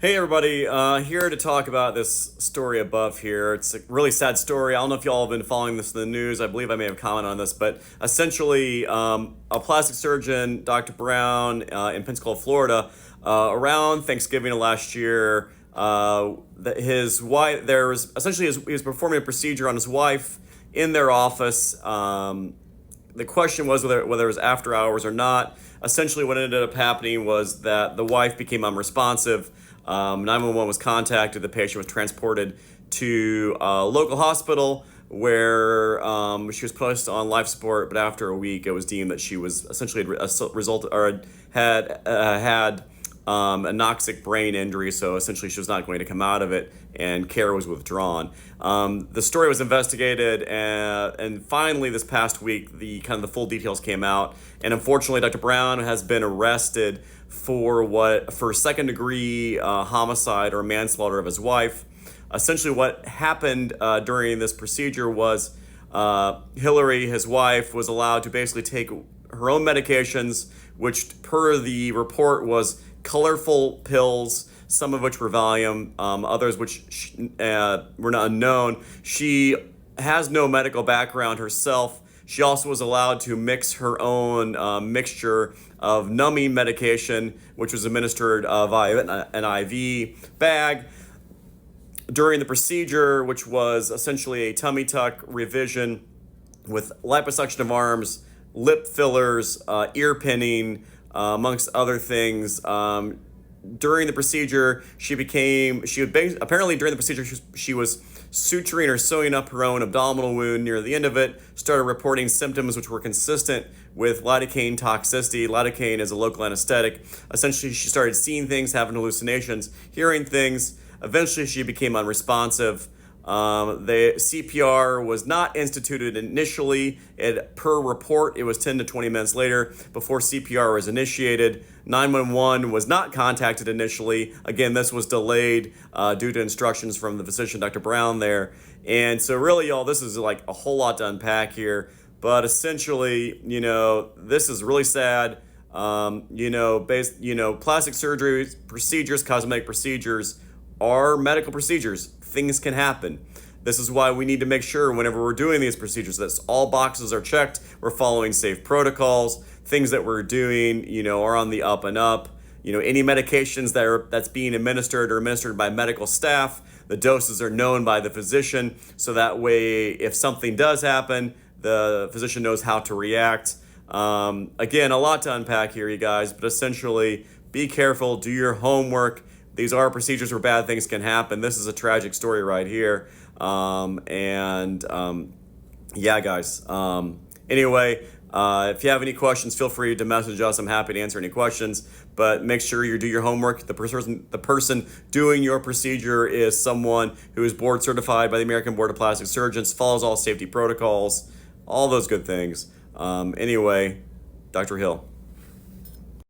Hey everybody, here to talk about this story above here. It's a really sad story. I don't know if y'all have been following this in the news. I believe I may have commented on this, but essentially, a plastic surgeon, Dr. Brown, in Pensacola, Florida, around Thanksgiving of last year, his wife, there was essentially he was performing a procedure on his wife in their office. The question was whether it was after hours or not. Essentially, what ended up happening was that the wife became unresponsive. 911 was contacted. The patient was transported to a local hospital where she was placed on life support. But after a week, it was deemed that she was essentially had anoxic brain injury. So essentially, she was not going to come out of it, and care was withdrawn. The story was investigated, and finally, this past week, the full details came out. And unfortunately, Dr. Brown has been arrested for second degree homicide or manslaughter of his wife. Essentially, what happened during this procedure was Hillary, his wife, was allowed to basically take her own medications, which per the report was colorful pills, some of which were Valium, others which were not unknown. She has no medical background herself. She also was allowed to mix her own mixture of numbing medication, which was administered via an IV bag. During the procedure, which was essentially a tummy tuck revision with liposuction of arms, lip fillers, ear pinning, amongst other things. During the procedure, apparently during the procedure, she was suturing or sewing up her own abdominal wound. Near the end of it, started reporting symptoms which were consistent with lidocaine toxicity. Lidocaine is a local anesthetic. Essentially, she started seeing things, having hallucinations, hearing things. Eventually, she became unresponsive. The CPR was not instituted initially. Per report, it was 10 to 20 minutes later before CPR was initiated. 911 was not contacted initially. Again, this was delayed due to instructions from the physician, Dr. Brown, there. And so really, y'all, this is like a whole lot to unpack here. But essentially, this is really sad. Plastic surgery procedures, cosmetic procedures are medical procedures. Things can happen. This is why we need to make sure whenever we're doing these procedures that all boxes are checked, we're following safe protocols, things that we're doing, are on the up and up. Any medications that's being administered are administered by medical staff. The doses are known by the physician, so that way if something does happen, the physician knows how to react. Again, a lot to unpack here, you guys, but essentially be careful, do your homework. These are procedures where bad things can happen. This is a tragic story right here. Yeah, guys. Anyway, if you have any questions, feel free to message us. I'm happy to answer any questions. But make sure you do your homework. The person doing your procedure is someone who is board certified by the American Board of Plastic Surgeons, follows all safety protocols, all those good things. Anyway, Dr. Hill.